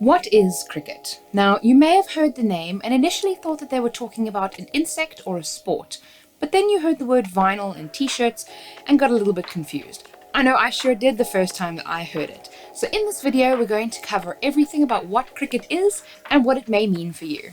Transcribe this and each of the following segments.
What is Cricut? Now, you may have heard the name and initially thought that they were talking about an insect or a sport, but then you heard the word vinyl and t-shirts and got a little bit confused. I know I sure did the first time that I heard it. So in this video, we're going to cover everything about what Cricut is and what it may mean for you.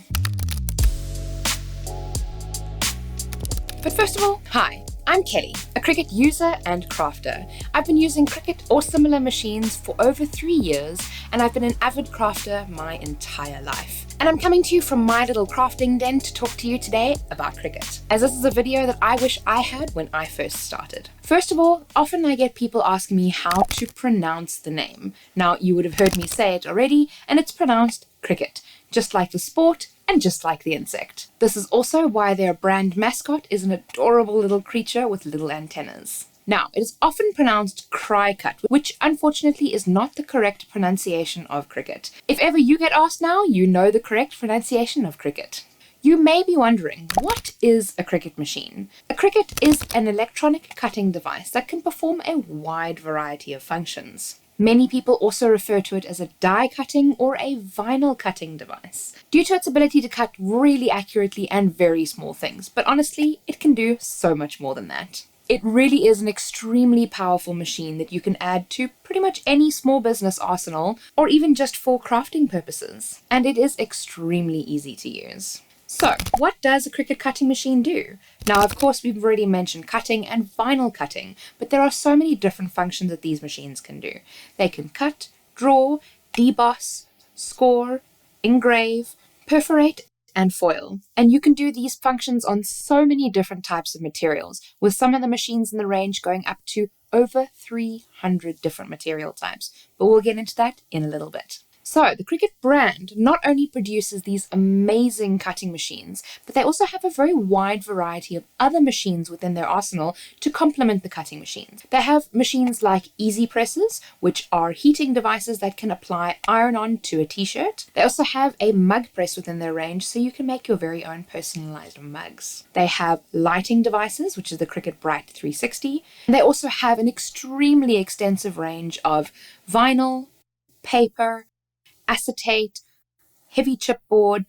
But first of all, hi. I'm Kelly, a Cricut user and crafter. I've been using Cricut or similar machines for over 3 years, and I've been an avid crafter my entire life. And I'm coming to you from my little crafting den to talk to you today about Cricut, as this is a video that I wish I had when I first started. First of all, often I get people asking me how to pronounce the name. Now, you would have heard me say it already, and it's pronounced Cricut, just like the sport and just like the insect. This is also why their brand mascot is an adorable little creature with little antennas. Now, it is often pronounced Cricut, which unfortunately is not the correct pronunciation of Cricut. If ever you get asked now, you know the correct pronunciation of Cricut. You may be wondering, what is a Cricut machine? A Cricut is an electronic cutting device that can perform a wide variety of functions. Many people also refer to it as a die cutting or a vinyl cutting device, due to its ability to cut really accurately and very small things, but honestly, it can do so much more than that. It really is an extremely powerful machine that you can add to pretty much any small business arsenal, or even just for crafting purposes, and it is extremely easy to use. So, what does a Cricut cutting machine do? Now, of course, we've already mentioned cutting and vinyl cutting, but there are so many different functions that these machines can do. They can cut, draw, deboss, score, engrave, perforate, and foil. And you can do these functions on so many different types of materials, with some of the machines in the range going up to over 300 different material types. But we'll get into that in a little bit. So, the Cricut brand not only produces these amazing cutting machines, but they also have a very wide variety of other machines within their arsenal to complement the cutting machines. They have machines like easy presses, which are heating devices that can apply iron-on to a t-shirt. They also have a mug press within their range, so you can make your very own personalized mugs. They have lighting devices, which is the Cricut Bright 360. And they also have an extremely extensive range of vinyl, paper, acetate, heavy chipboard,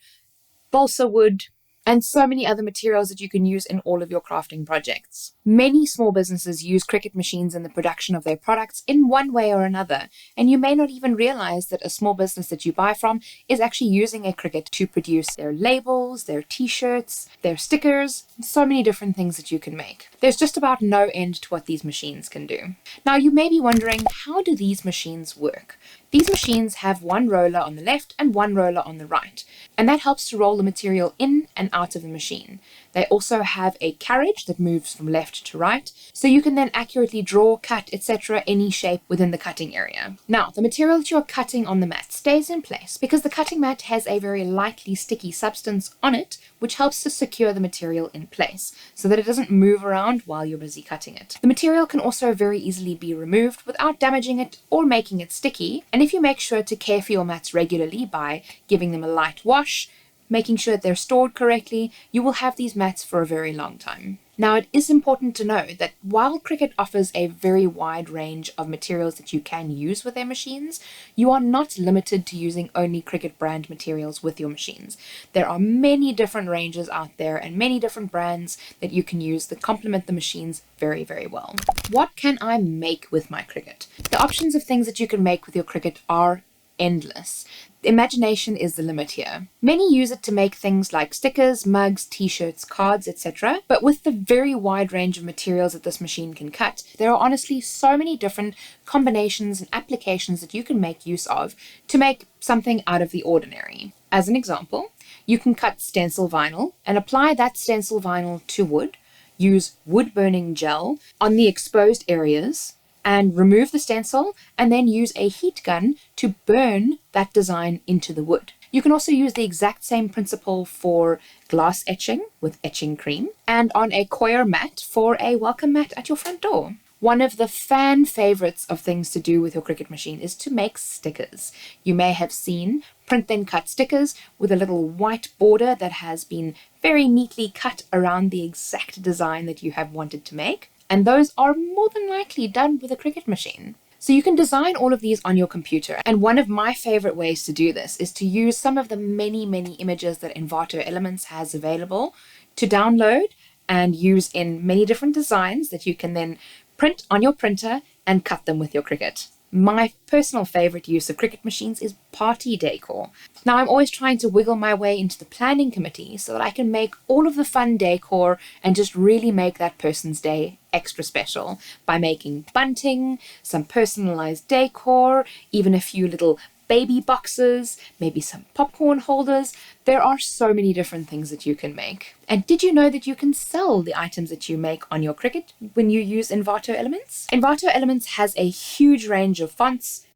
balsa wood, and so many other materials that you can use in all of your crafting projects. Many small businesses use Cricut machines in the production of their products in one way or another, and you may not even realize that a small business that you buy from is actually using a Cricut to produce their labels, their t-shirts, their stickers, so many different things that you can make. There's just about no end to what these machines can do. Now, you may be wondering, how do these machines work? These machines have one roller on the left and one roller on the right, and that helps to roll the material in and out of the machine. They also have a carriage that moves from left to right, so you can then accurately draw, cut, etc. any shape within the cutting area. Now, the material that you're cutting on the mat stays in place because the cutting mat has a very lightly sticky substance on it, which helps to secure the material in place so that it doesn't move around while you're busy cutting it. The material can also very easily be removed without damaging it or making it sticky, and if you make sure to care for your mats regularly by giving them a light wash, making sure that they're stored correctly, you will have these mats for a very long time. Now, it is important to know that while Cricut offers a very wide range of materials that you can use with their machines, you are not limited to using only Cricut brand materials with your machines. There are many different ranges out there and many different brands that you can use that complement the machines very, very well. What can I make with my Cricut? The options of things that you can make with your Cricut are endless. Imagination is the limit here. Many use it to make things like stickers, mugs, t-shirts, cards, etc. But with the very wide range of materials that this machine can cut, there are honestly so many different combinations and applications that you can make use of to make something out of the ordinary. As an example, you can cut stencil vinyl and apply that stencil vinyl to wood, use wood burning gel on the exposed areas, and remove the stencil, and then use a heat gun to burn that design into the wood. You can also use the exact same principle for glass etching with etching cream, and on a coir mat for a welcome mat at your front door. One of the fan favorites of things to do with your Cricut machine is to make stickers. You may have seen print then cut stickers with a little white border that has been very neatly cut around the exact design that you have wanted to make. And those are more than likely done with a Cricut machine. So you can design all of these on your computer. And one of my favorite ways to do this is to use some of the many, many images that Envato Elements has available to download and use in many different designs that you can then print on your printer and cut them with your Cricut. My personal favorite use of Cricut machines is party decor. Now, I'm always trying to wiggle my way into the planning committee so that I can make all of the fun decor and just really make that person's day extra special by making bunting, some personalized decor, even a few little baby boxes, maybe some popcorn holders. There are so many different things that you can make. And did you know that you can sell the items that you make on your Cricut when you use Envato Elements? Envato Elements has a huge range of fonts,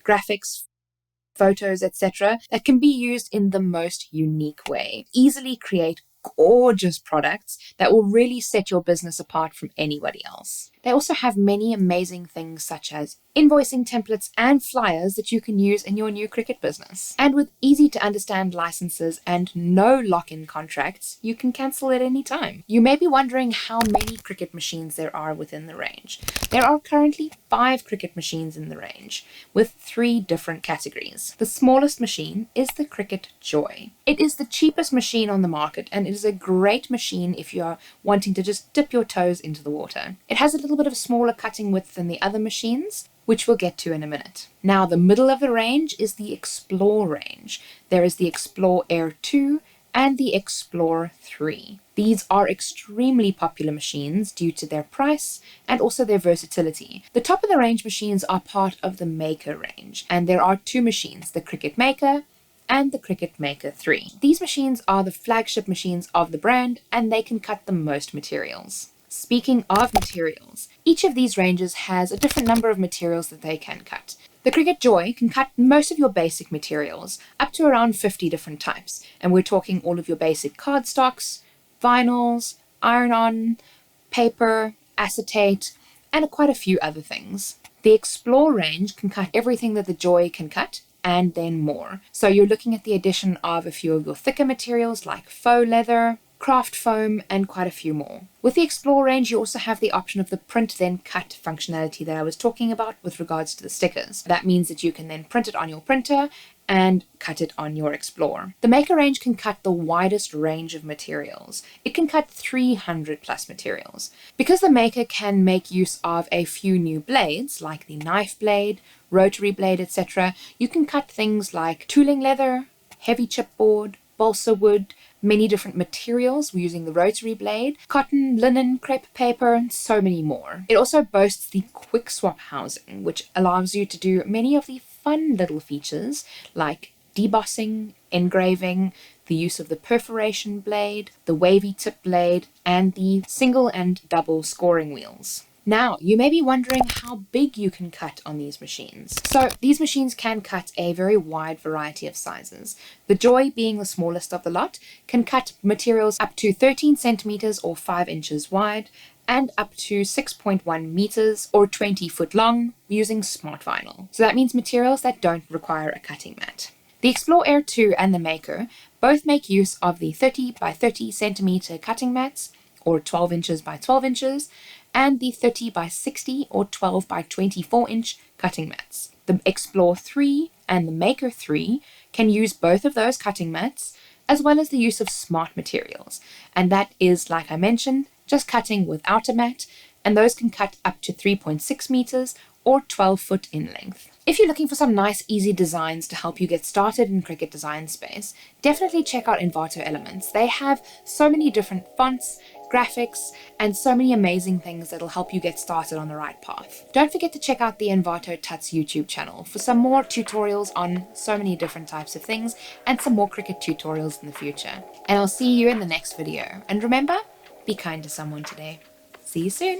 graphics, photos, etc. that can be used in the most unique way. Easily create gorgeous products that will really set your business apart from anybody else. They also have many amazing things such as invoicing templates and flyers that you can use in your new Cricut business. And with easy to understand licenses and no lock-in contracts, you can cancel at any time. You may be wondering how many Cricut machines there are within the range. There are currently 5 Cricut machines in the range with 3 different categories. The smallest machine is the Cricut Joy. It is the cheapest machine on the market and it is a great machine if you are wanting to just dip your toes into the water. It has a little bit of smaller cutting width than the other machines, which we'll get to in a minute. Now, the middle of the range is the Explore range. There is the Explore Air 2 and the Explore 3. These are extremely popular machines due to their price and also their versatility. The top of the range machines are part of the Maker range, and there are 2 machines, the Cricut Maker and the Cricut Maker 3. These machines are the flagship machines of the brand, and they can cut the most materials. Speaking of materials, each of these ranges has a different number of materials that they can cut. The Cricut Joy can cut most of your basic materials, up to around 50 different types, and we're talking all of your basic cardstocks, vinyls, iron-on, paper, acetate, and quite a few other things. The Explore range can cut everything that the Joy can cut, and then more. So you're looking at the addition of a few of your thicker materials like faux leather, craft foam, and quite a few more. With the Explore range, you also have the option of the print then cut functionality that I was talking about with regards to the stickers. That means that you can then print it on your printer and cut it on your Explore. The Maker range can cut the widest range of materials. It can cut 300 plus materials. Because the Maker can make use of a few new blades, like the knife blade, rotary blade, etc., you can cut things like tooling leather, heavy chipboard, balsa wood, many different materials using the rotary blade, cotton, linen, crepe paper, and so many more. It also boasts the quick swap housing, which allows you to do many of the fun little features like debossing, engraving, the use of the perforation blade, the wavy tip blade, and the single and double scoring wheels. Now, you may be wondering how big you can cut on these machines. So these machines can cut a very wide variety of sizes. The Joy, being the smallest of the lot, can cut materials up to 13 centimeters or 5 inches wide and up to 6.1 meters or 20 foot long using smart vinyl. So that means materials that don't require a cutting mat. The Explore Air 2 and the Maker both make use of the 30 by 30 centimeter cutting mats or 12 inches by 12 inches and the 30 by 60 or 12 by 24 inch cutting mats. The Explore 3 and the Maker 3 can use both of those cutting mats as well as the use of smart materials, and that is, like I mentioned, just cutting without a mat, and those can cut up to 3.6 meters or 12 foot in length. If you're looking for some nice, easy designs to help you get started in Cricut design space, definitely check out Envato Elements. They have so many different fonts, graphics, and so many amazing things that'll help you get started on the right path. Don't forget to check out the Envato Tuts YouTube channel for some more tutorials on so many different types of things and some more Cricut tutorials in the future. And I'll see you in the next video. And remember, be kind to someone today. See you soon.